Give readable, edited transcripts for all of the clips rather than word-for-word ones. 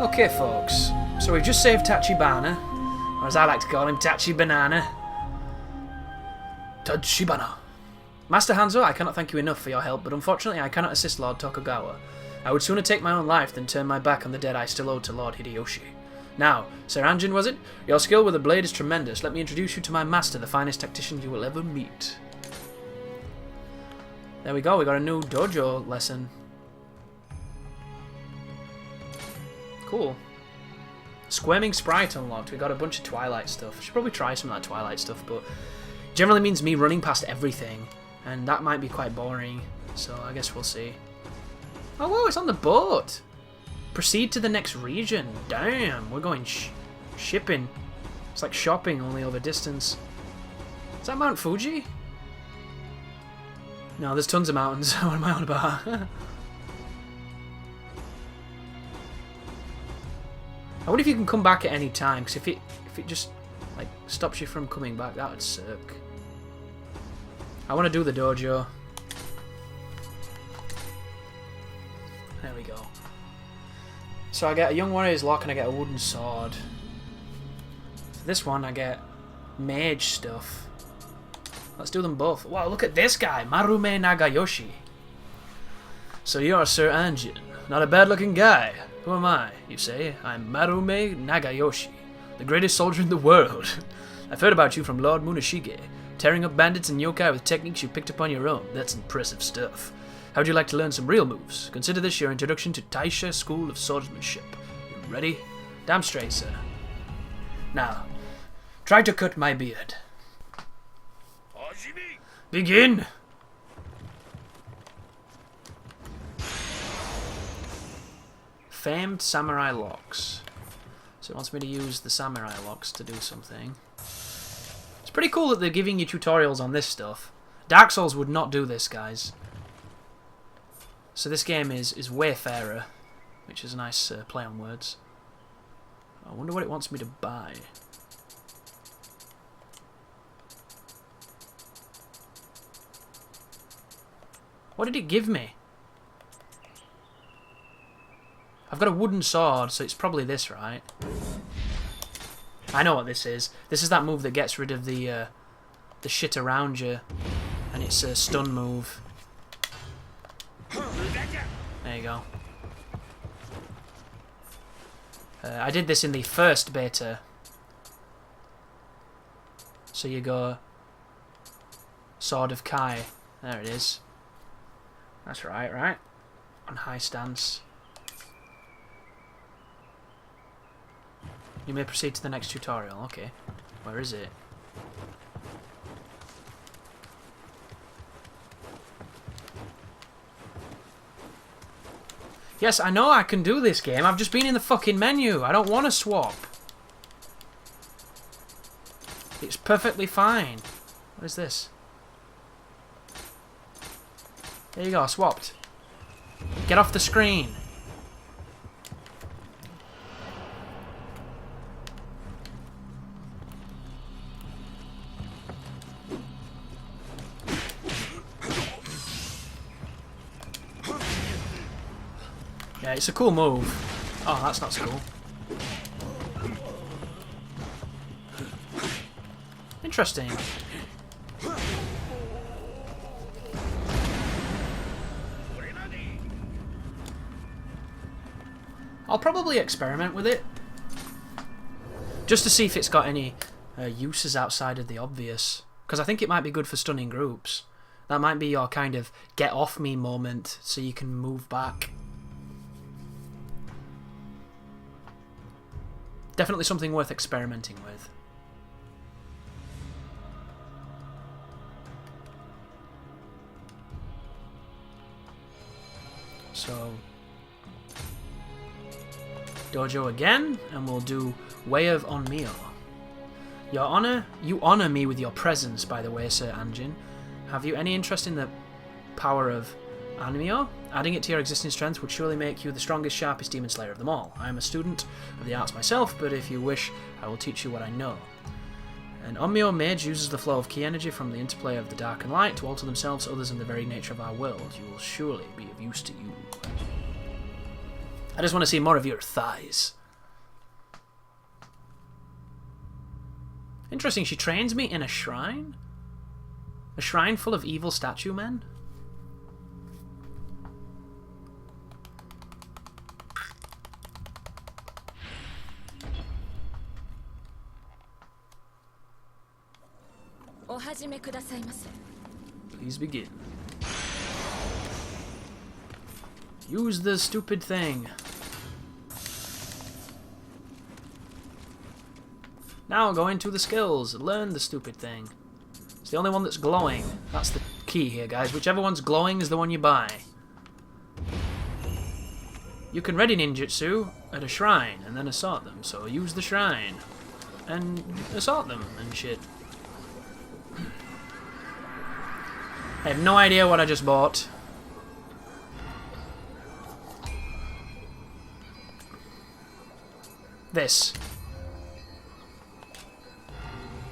Okay, folks. So we've just saved Tachibana, or as I like to call him, Tachibanana. Tachibana. Master Hanzo, I cannot thank you enough for your help, but unfortunately I cannot assist Lord Tokugawa. I would sooner take my own life than turn my back on the debt I still owe to Lord Hideyoshi. Now, Sir Anjin, was it? Your skill with the blade is tremendous. Let me introduce you to my master, the finest tactician you will ever meet. There we go, we got a new dojo lesson. Cool. Squirming Sprite unlocked. We got a bunch of Twilight stuff. I should probably try some of that Twilight stuff, but generally means me running past everything, and that might be quite boring, so I guess we'll see. Oh, whoa, it's on the boat! Proceed to the next region. Damn, we're going shipping. It's like shopping, only over distance. Is that Mount Fuji? No, there's tons of mountains. What am I on about? I wonder if you can come back at any time, because if it just like stops you from coming back, that would suck. I want to do the dojo. There we go. So I get a Young Warrior's Lock and I get a wooden sword. For this one I get mage stuff. Let's do them both. Wow, look at this guy, Marume Nagayoshi. So you're Sir Anjin. Not a bad looking guy. Who am I, you say? I'm Marume Nagayoshi, the greatest soldier in the world. I've heard about you from Lord Munashige, tearing up bandits and yokai with techniques you picked up on your own. That's impressive stuff. How'd you like to learn some real moves? Consider this your introduction to Taisha School of Swordsmanship. You ready? Damn straight, sir. Now, try to cut my beard. Begin! Famed Samurai Locks. So it wants me to use the Samurai Locks to do something. It's pretty cool that they're giving you tutorials on this stuff. Dark Souls would not do this, guys. So this game is way fairer, which is a nice play on words. I wonder what it wants me to buy. What did it give me? I've got a wooden sword, so it's probably this, right? I know what this is. This is that move that gets rid of the shit around you, and it's a stun move. There you go. I did this in the first beta. So you go Sword of Kai. There it is. That's right? On high stance. You may proceed to the next tutorial. Okay. Where is it? Yes, I know I can do this game. I've just been in the fucking menu. I don't want to swap. It's perfectly fine. What is this? There you go, swapped. Get off the screen. Yeah, it's a cool move. Oh, that's not so cool. Interesting. I'll probably experiment with it. Just to see if it's got any uses outside of the obvious. Because I think it might be good for stunning groups. That might be your kind of get off me moment so you can move back. Definitely something worth experimenting with. So, dojo again, and we'll do Way of Onmyo. Your Honor, you honor me with your presence, by the way, Sir Anjin. Have you any interest in the power of Onmyo? Adding it to your existing strength would surely make you the strongest, sharpest demon slayer of them all. I am a student of the arts myself, but if you wish, I will teach you what I know. An Onmyo mage uses the flow of ki energy from the interplay of the dark and light to alter themselves, others, and the very nature of our world. You will surely be of use to you. I just want to see more of your thighs. Interesting, she trains me in a shrine? A shrine full of evil statue men? Please begin. Use the stupid thing. Now go into the skills. Learn the stupid thing. It's the only one that's glowing. That's the key here, guys. Whichever one's glowing is the one you buy. You can ready ninjutsu at a shrine and then assault them. So use the shrine and assault them and shit. I have no idea what I just bought. This.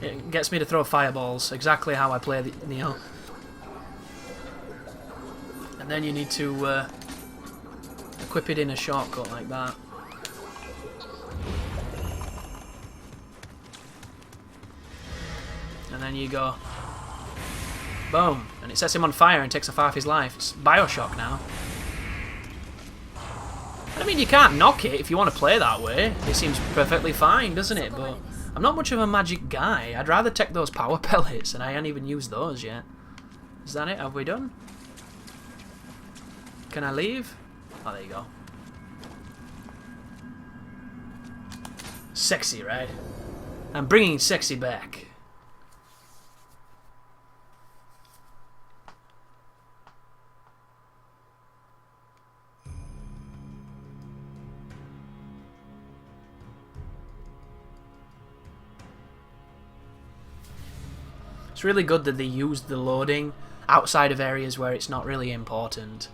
It gets me to throw fireballs, exactly how I play the Nioh. And then you need to equip it in a shortcut like that. And then you go... boom. And it sets him on fire and takes off half his life. It's Bioshock now. I mean, you can't knock it if you want to play that way. It seems perfectly fine, doesn't it? But I'm not much of a magic guy. I'd rather take those power pellets, and I haven't even used those yet. Is that it? Have we done? Can I leave? Oh, there you go. Sexy, right? I'm bringing sexy back. It's really good that they used the loading outside of areas where it's not really important.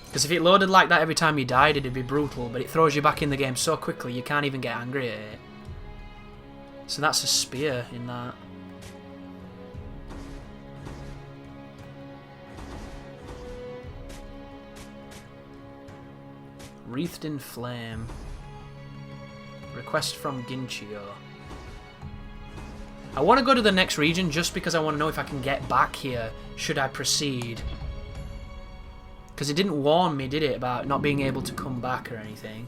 Because if it loaded like that every time you died, it'd be brutal, but it throws you back in the game so quickly you can't even get angry at it. So that's a spear in that. Wreathed in Flame. Request from Ginchio. I want to go to the next region just because I want to know if I can get back here should I proceed. Because it didn't warn me, did it, about not being able to come back or anything.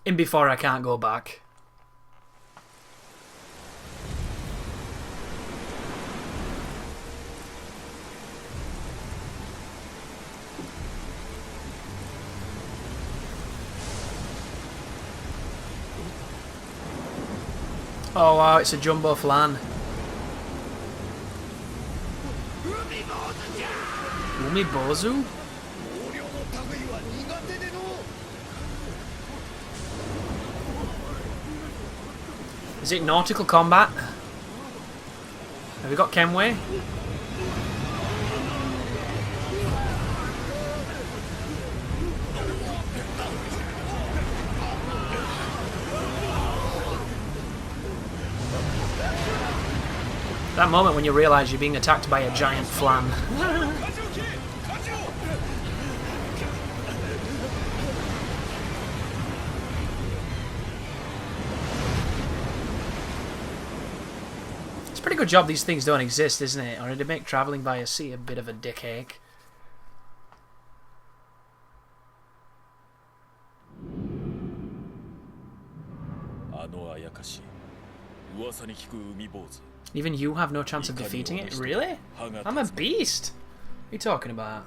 In before I can't go back. Oh wow, it's a jumbo flan. Umibozu? Is it nautical combat? Have we got Kenway? That moment when you realise you're being attacked by a giant flan. It's a pretty good job these things don't exist, isn't it? Or it'd make travelling by a sea a bit of a dick ache. Even you have no chance of defeating it? Really? I'm a beast! What are you talking about?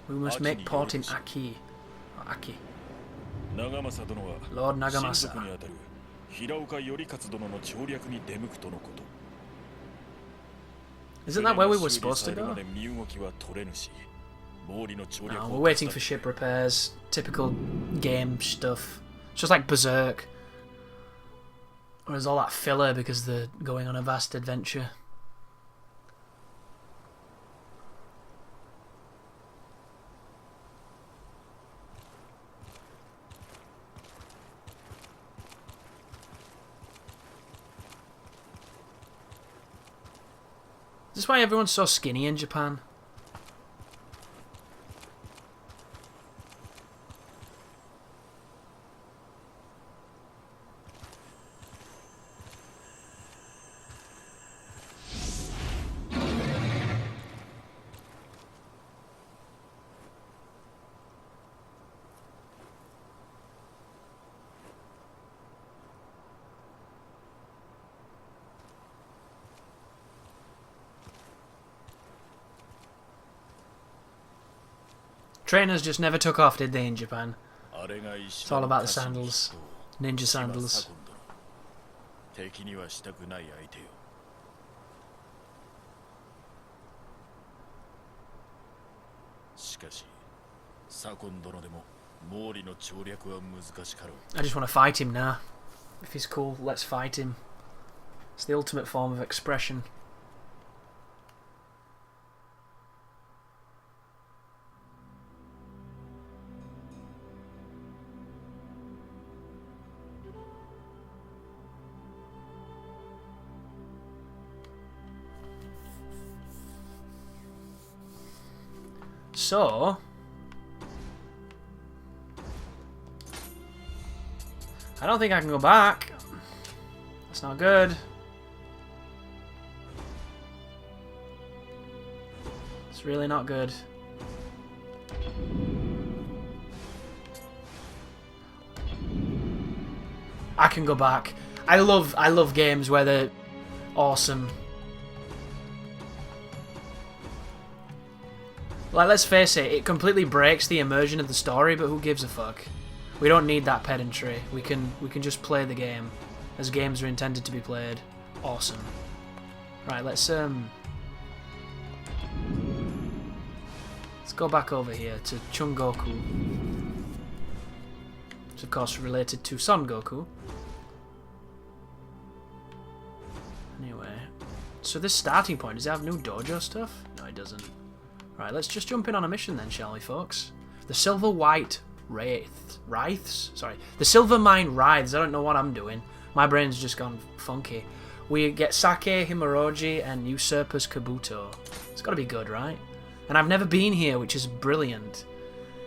We must make port in Aki. Oh, Aki. Lord Nagamasa. Isn't that where we were supposed to go? No, we're waiting for ship repairs. Typical game stuff. It's just like Berserk. Or is all that filler because they're going on a vast adventure? Is this why everyone's so skinny in Japan? Trainers just never took off, did they, in Japan? It's all about the sandals. Ninja sandals. I just want to fight him now. If he's cool, let's fight him. It's the ultimate form of expression. So, I don't think I can go back. That's not good. It's really not good. I can go back. I love games where they're awesome. Like, let's face it, it completely breaks the immersion of the story, but who gives a fuck? We don't need that pedantry. We can just play the game as games are intended to be played. Awesome. Right, let's go back over here to Chungoku. It's of course related to Son Goku. Anyway, so this starting point, does it have new dojo stuff? No, it doesn't. Right, let's just jump in on a mission then, shall we, folks? The Silver White Writhes? Sorry. The Silver Mine Writhes. I don't know what I'm doing. My brain's just gone funky. We get Sake Himoroji and Usurper's Kabuto. It's got to be good, right? And I've never been here, which is brilliant.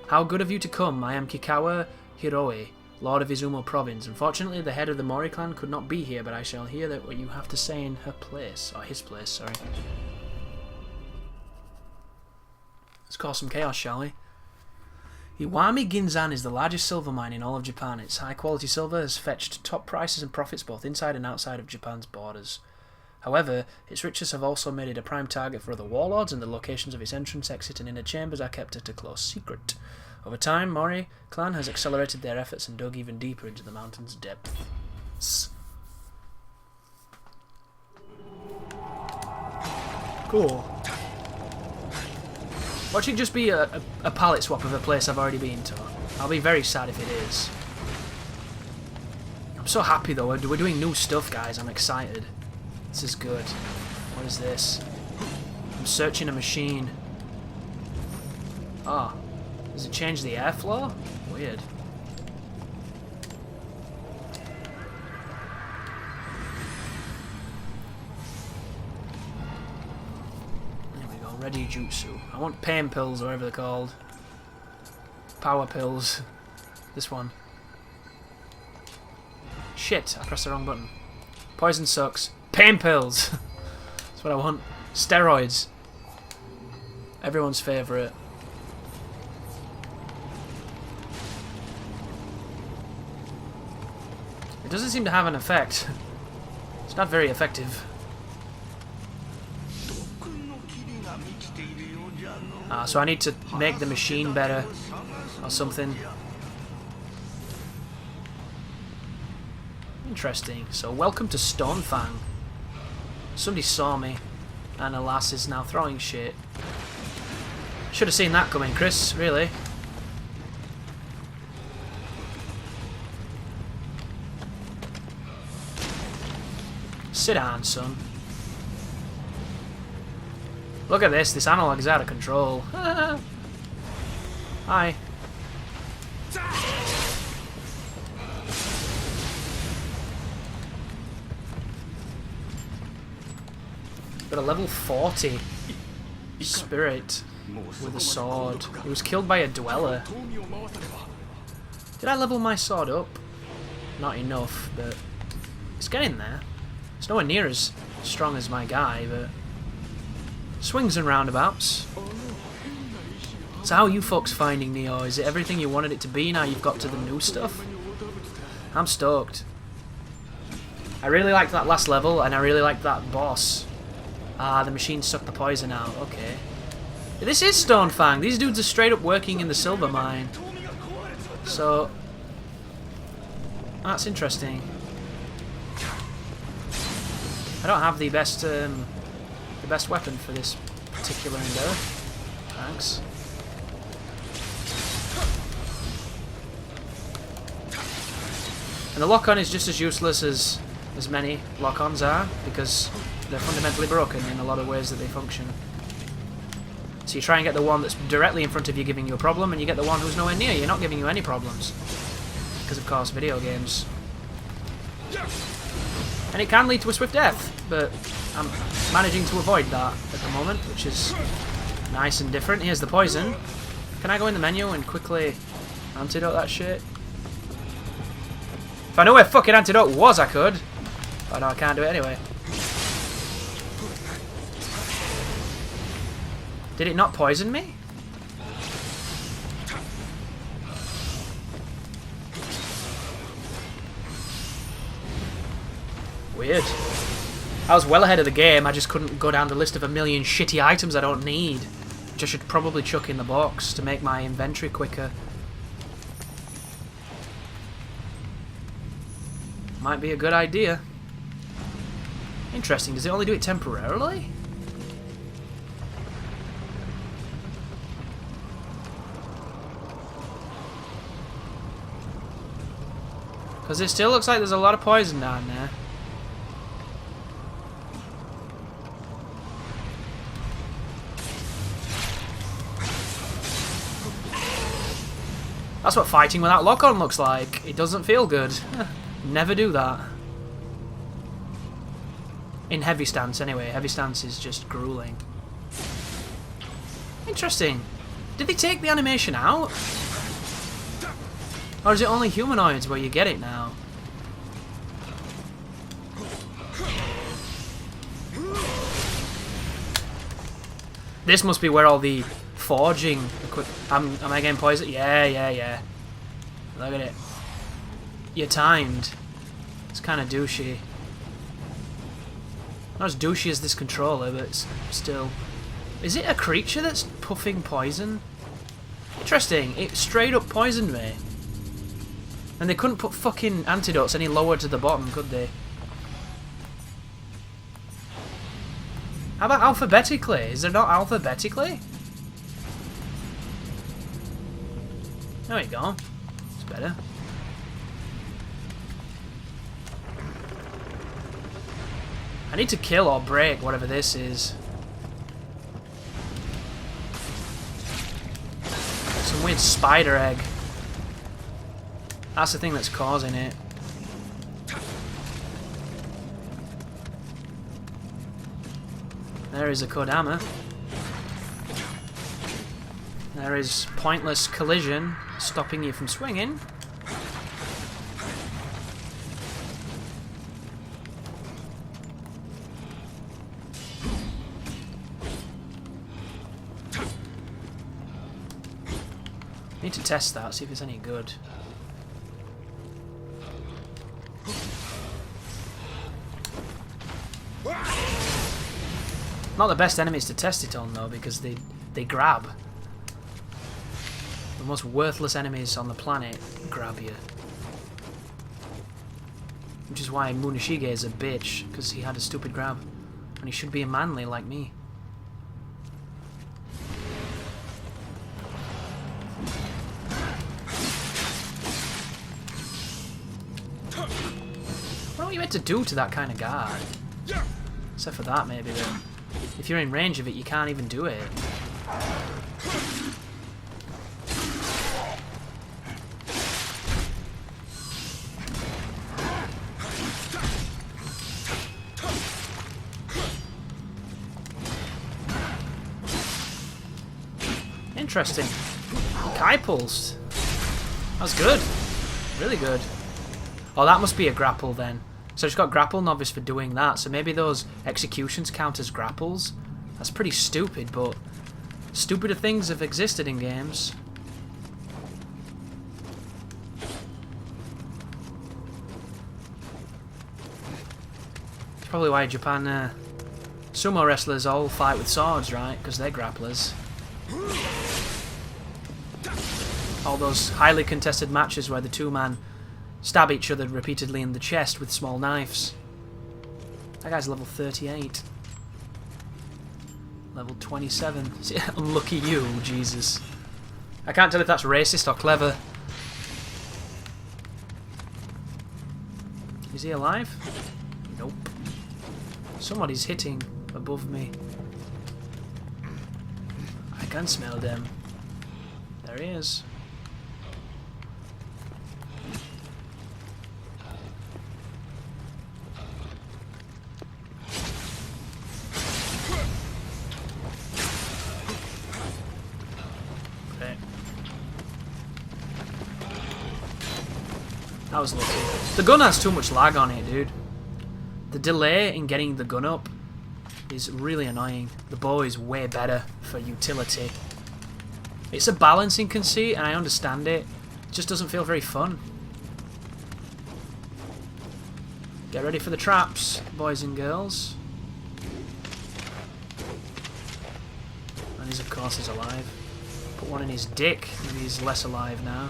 How good of you to come. I am Kikawa Hiroe, Lord of Izumo Province. Unfortunately, the head of the Mori clan could not be here, but I shall hear that what you have to say in her place. Or his place, sorry. Let's cause some chaos, shall we? Iwami Ginzan is the largest silver mine in all of Japan. Its high-quality silver has fetched top prices and profits both inside and outside of Japan's borders. However, its riches have also made it a prime target for other warlords, and the locations of its entrance, exit, and inner chambers are kept at a close secret. Over time, Mori clan has accelerated their efforts and dug even deeper into the mountain's depths. Cool. Watch it just be a palette swap of a place I've already been to. I'll be very sad if it is. I'm so happy though, we're doing new stuff, guys. I'm excited. This is good. What is this? I'm searching a machine. Ah. Does it change the airflow? Weird. Ready jutsu. I want pain pills, or whatever they're called. Power pills. This one. Shit, I pressed the wrong button. Poison sucks. Pain pills! That's what I want. Steroids. Everyone's favourite. It doesn't seem to have an effect. It's not very effective. So I need to make the machine better or something. Interesting. So welcome to Stonefang. Somebody saw me. And alas is now throwing shit. Should have seen that coming, Chris, really. Sit down, son. Look at this analog is out of control. Hi. Got a level 40 spirit with a sword. He was killed by a dweller. Did I level my sword up? Not enough, but it's getting there. It's nowhere near as strong as my guy, but swings and roundabouts. So how are you folks finding Nioh? Is it everything you wanted it to be now you've got to the new stuff? I'm stoked. I really liked that last level, and I really liked that boss. Ah, the machine sucked the poison out. Okay. This is Stonefang. These dudes are straight up working in the silver mine. So that's interesting. I don't have the best weapon for this particular endeavor. Thanks. And the lock-on is just as useless as many lock-ons are, because they're fundamentally broken in a lot of ways that they function. So you try and get the one that's directly in front of you giving you a problem, and you get the one who's nowhere near you, not giving you any problems. Because of course, video games. And it can lead to a swift death, but I'm managing to avoid that at the moment, which is nice and different. Here's the poison. Can I go in the menu and quickly antidote that shit? If I know where fucking antidote was, I could. But no, I can't do it anyway. Did it not poison me? Weird. I was well ahead of the game, I just couldn't go down the list of a million shitty items I don't need, which I should probably chuck in the box to make my inventory quicker. Might be a good idea. Interesting, does it only do it temporarily? Because it still looks like there's a lot of poison down there. That's what fighting without lock-on looks like. It doesn't feel good. Never do that. In heavy stance, anyway. Heavy stance is just grueling. Interesting. Did they take the animation out? Or is it only humanoids where you get it now? This must be where all the forging equipment... Am I getting poisoned? Yeah. Look at it. You're timed. It's kind of douchey. Not as douchey as this controller, but it's still... Is it a creature that's puffing poison? Interesting. It straight up poisoned me. And they couldn't put fucking antidotes any lower to the bottom, could they? How about alphabetically? Is there not alphabetically? There we go. It's better. I need to kill or break whatever this is. Some weird spider egg. That's the thing that's causing it. There is a Kodama. There is pointless collision stopping you from swinging. Need to test that, see if it's any good. Not the best enemies to test it on though, because they grab. The most worthless enemies on the planet grab you. Which is why Muneshige is a bitch, because he had a stupid grab. he should be a manly like me. What are you meant to do to that kind of guard? Except for that, maybe, but if you're in range of it, you can't even do it. Interesting. Kai pulsed. That was good. Really good. Oh, that must be a grapple then. So it's got grapple novice for doing that. So maybe those executions count as grapples. That's pretty stupid, but stupider things have existed in games. It's probably why Japan sumo wrestlers all fight with swords, right? Because they're grapplers. All those highly contested matches where the two-man stab each other repeatedly in the chest with small knives. That guy's level 38. Level 27. Unlucky you, Jesus. I can't tell if that's racist or clever. Is he alive? Nope. Somebody's hitting above me. I can smell them. There he is. That was lucky. The gun has too much lag on it, dude. The delay in getting the gun up is really annoying. The bow is way better for utility. It's a balancing conceit, and I understand it. It just doesn't feel very fun. Get ready for the traps, boys and girls. And he's, of course, he's alive. Put one in his dick, maybe he's less alive now.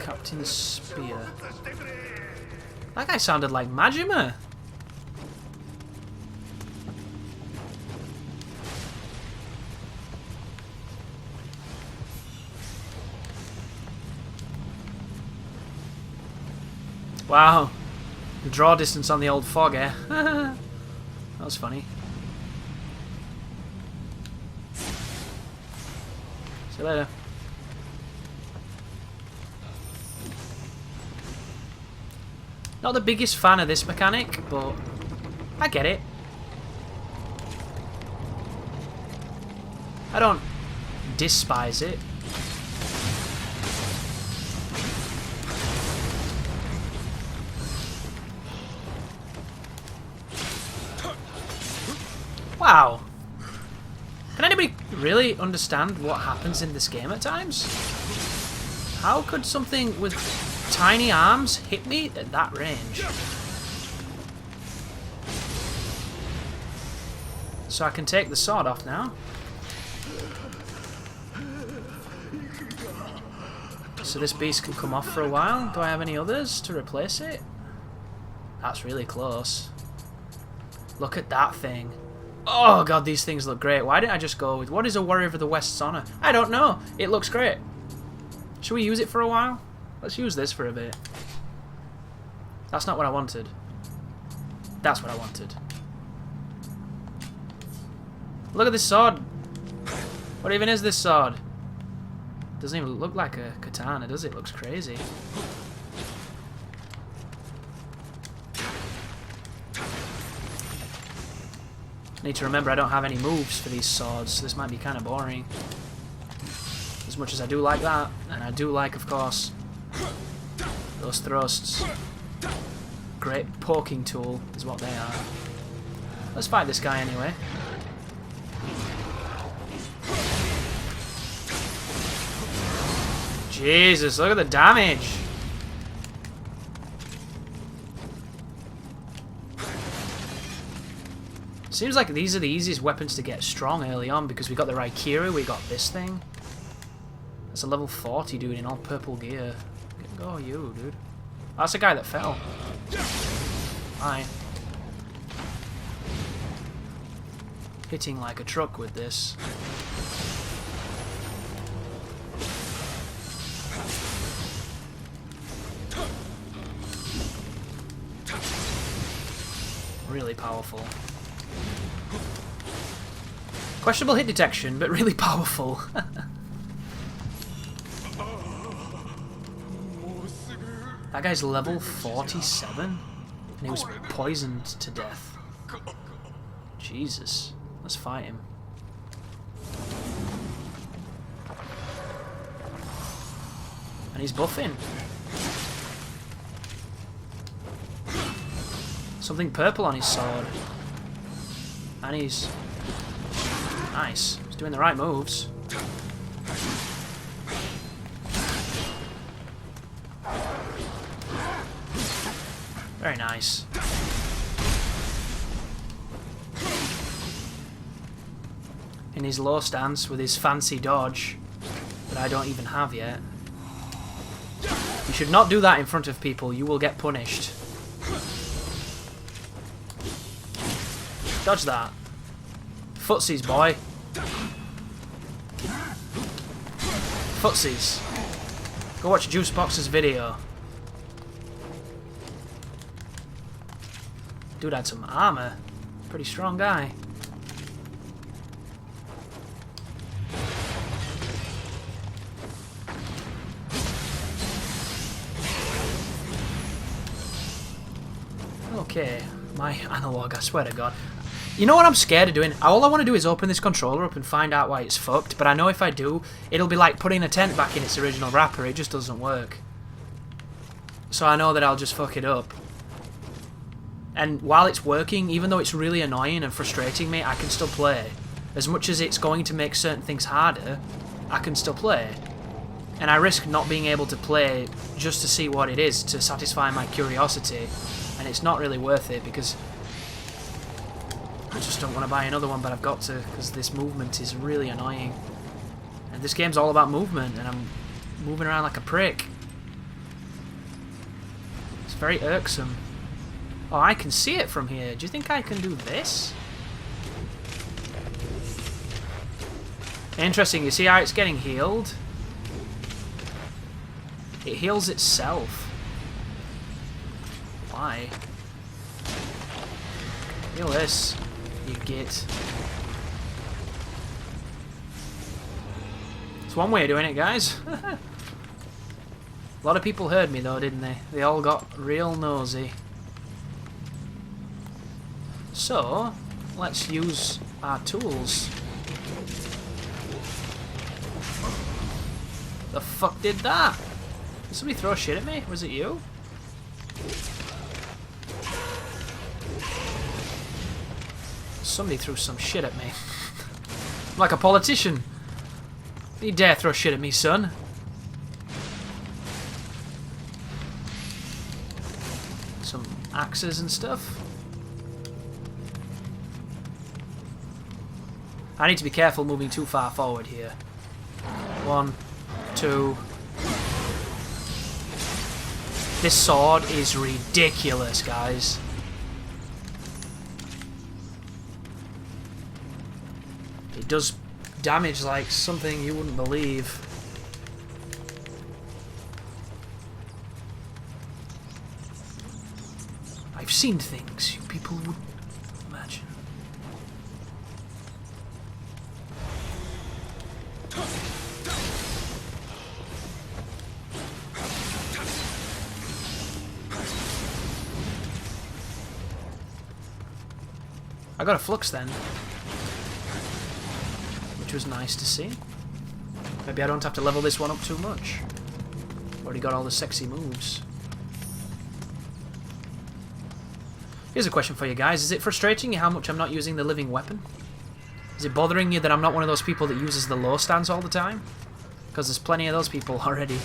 Captain Spear. That guy sounded like Majima. Wow. The draw distance on the old fog, eh? That was funny. See you later. Not the biggest fan of this mechanic, but I get it. I don't despise it. Wow. Can anybody really understand what happens in this game at times? How could something with tiny arms hit me at that range? So I can take the sword off now. So this beast can come off for a while. Do I have any others to replace it? That's really close. Look at that thing. Oh god, these things look great. Why didn't I just go with... What is a Warrior of the West's honor? I don't know. It looks great. Should we use it for a while? Let's use this for a bit. That's not what I wanted. That's what I wanted. Look at this sword. What even is this sword? Doesn't even look like a katana, does it? It looks crazy. Need to remember I don't have any moves for these swords, so this might be kind of boring. As much as I do like that, and I do like, of course, those thrusts. Great poking tool is what they are. Let's fight this guy anyway. Jesus, look at the damage! Seems like these are the easiest weapons to get strong early on because we got the Raikiri, we got this thing. That's a level 40 dude in all purple gear. Go you, dude. That's the guy that fell. Hi. Hitting like a truck with this. Really powerful. Questionable hit detection, but really powerful. That guy's level 47? And he was poisoned to death. Jesus. Let's fight him. And he's buffing. Something purple on his sword. And he's... Nice. He's doing the right moves. Very nice. In his low stance with his fancy dodge that I don't even have yet. You should not do that in front of people. You will get punished. Dodge that. Footsies, boy. Footsies. Go watch Juicebox's video. Dude had some armor. Pretty strong guy. Okay, my analog, I swear to God. You know what I'm scared of doing? All I want to do is open this controller up and find out why it's fucked, but I know if I do, it'll be like putting a tent back in its original wrapper. It just doesn't work. So I know that I'll just fuck it up. And while it's working, even though it's really annoying and frustrating me, I can still play. As much as it's going to make certain things harder, I can still play. And I risk not being able to play just to see what it is, to satisfy my curiosity. And it's not really worth it because I just don't want to buy another one, but I've got to because this movement is really annoying. And this game's all about movement, and I'm moving around like a prick. It's very irksome. Oh, I can see it from here. Do you think I can do this? Interesting. You see how it's getting healed? It heals itself. Why? Heal this, you git. It's one way of doing it, guys. A lot of people heard me though, didn't they? They all got real nosy. So, let's use our tools. The fuck did that? Did somebody throw shit at me? Was it you? Somebody threw some shit at me. I'm like a politician. You dare throw shit at me, son. Some axes and stuff. I need to be careful moving too far forward here. 1, 2. This sword is ridiculous, guys. It does damage like something you wouldn't believe. I've seen things you people wouldn't imagine. I got a flux then. Which was nice to see. Maybe I don't have to level this one up too much. Already got all the sexy moves. Here's a question for you guys. Is it frustrating you how much I'm not using the living weapon? Is it bothering you that I'm not one of those people that uses the low stance all the time? Because there's plenty of those people already.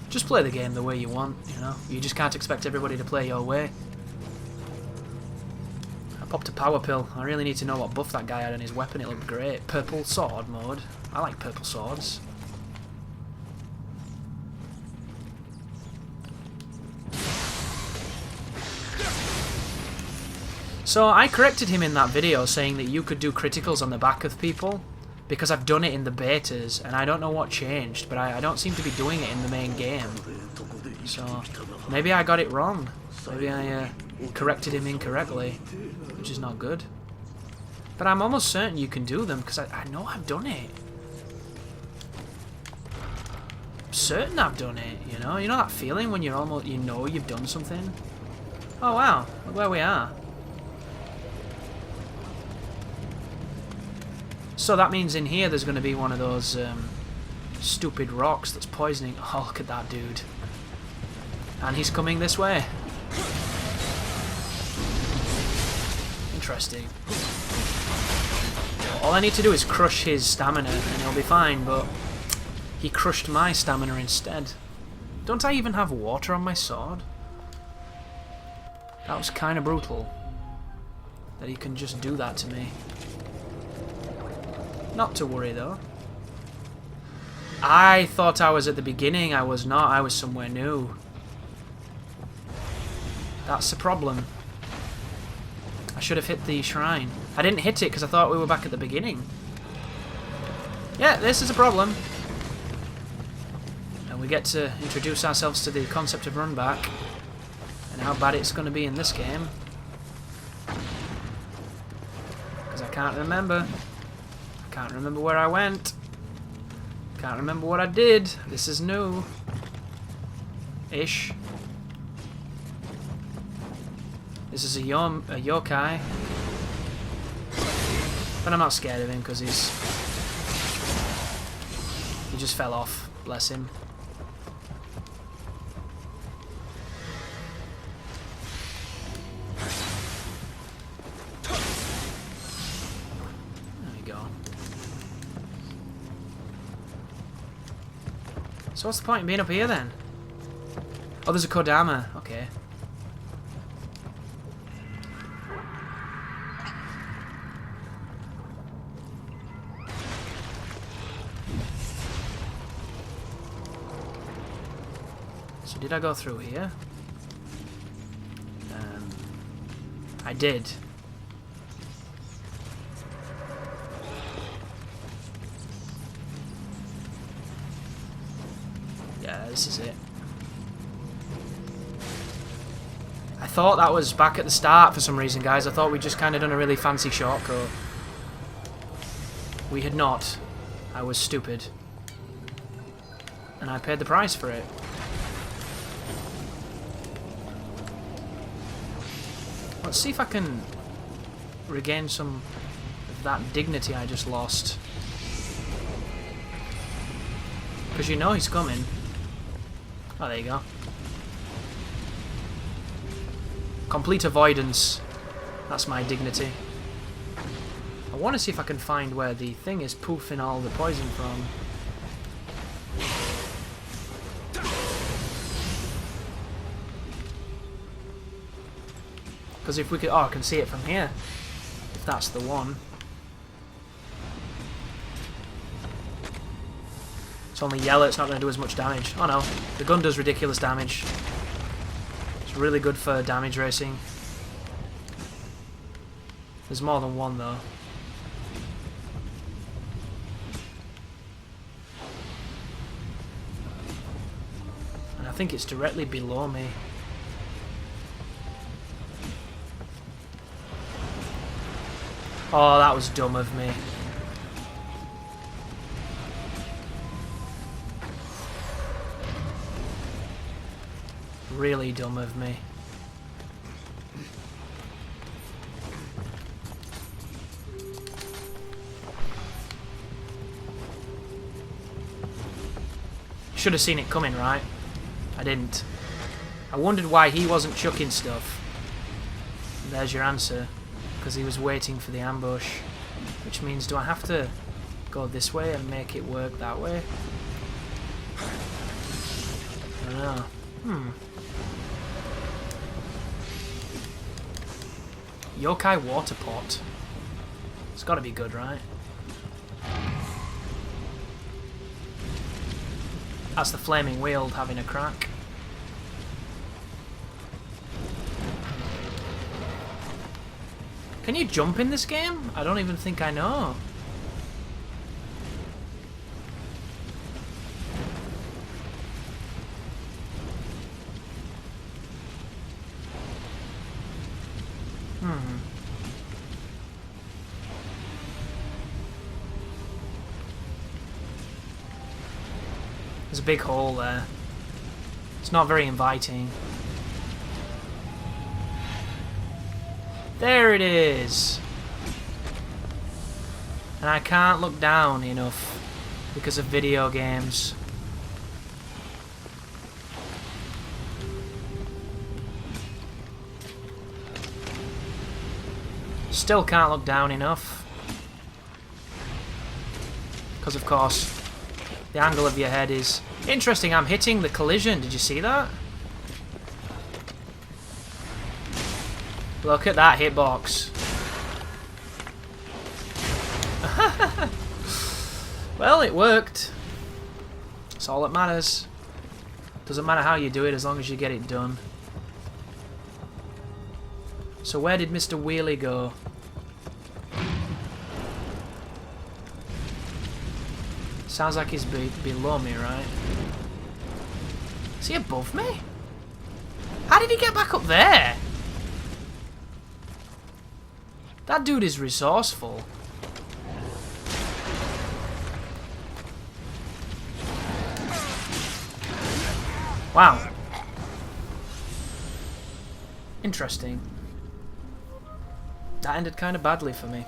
Just play the game the way you want, you know? You just can't expect everybody to play your way. Popped a power pill. I really need to know what buff that guy had on his weapon. It looked great. Purple sword mode. I like purple swords. So I corrected him in that video saying that you could do criticals on the back of people because I've done it in the betas and I don't know what changed, but I don't seem to be doing it in the main game. So maybe I got it wrong. Maybe I corrected him incorrectly, which is not good. But I'm almost certain you can do them because I know I've done it. I'm certain I've done it, you know? You know that feeling when you're almost, you know you've done something? Oh wow, look where we are. So that means in here there's going to be one of those stupid rocks that's poisoning. Oh, look at that dude. And he's coming this way. Interesting. All I need to do is crush his stamina and he'll be fine, but he crushed my stamina instead. Don't I even have water on my sword? That was kind of brutal. That he can just do that to me. Not to worry though. I thought I was at the beginning. I was not. I was somewhere new. That's the problem. I should have hit the shrine. I didn't hit it because I thought we were back at the beginning. Yeah, this is a problem. And we get to introduce ourselves to the concept of run back and how bad it's going to be in this game. Because I can't remember. Can't remember where I went. Can't remember what I did. This is new. Ish. This is a yokai. But I'm not scared of him because he just fell off. Bless him. So what's the point in being up here then? Oh, there's a Kodama. Okay. So did I go through here? I did. Yeah, this is it. I thought that was back at the start for some reason, guys. I thought we'd just kind of done a really fancy shortcut. We had not. I was stupid. And I paid the price for it. Let's see if I can regain some of that dignity I just lost. Because you know he's coming. Oh, there you go. Complete avoidance. That's my dignity. I want to see if I can find where the thing is poofing all the poison from. Because if we could... Oh, I can see it from here. If that's the one. It's only yellow, it's not going to do as much damage. Oh no, the gun does ridiculous damage. It's really good for damage racing. There's more than one though. And I think it's directly below me. Oh, that was dumb of me. Really dumb of me. Should have seen it coming, right? I didn't. I wondered why he wasn't chucking stuff. And there's your answer. Because he was waiting for the ambush. Which means, do I have to go this way and make it work that way? I don't know. Yokai water pot. It's got to be good, right? That's the flaming weald having a crack. Can you jump in this game? I don't even think I know. There's a big hole there. It's not very inviting. There it is! And I can't look down enough because of video games. Still can't look down enough. Because of course, the angle of your head is... Interesting, I'm hitting the collision. Did you see that? Look at that hitbox. Well, it worked. That's all that matters. Doesn't matter how you do it as long as you get it done. So where did Mr. Wheelie go? Sounds like he's below me, right? Is he above me? How did he get back up there? That dude is resourceful. Wow. Interesting. That ended kind of badly for me.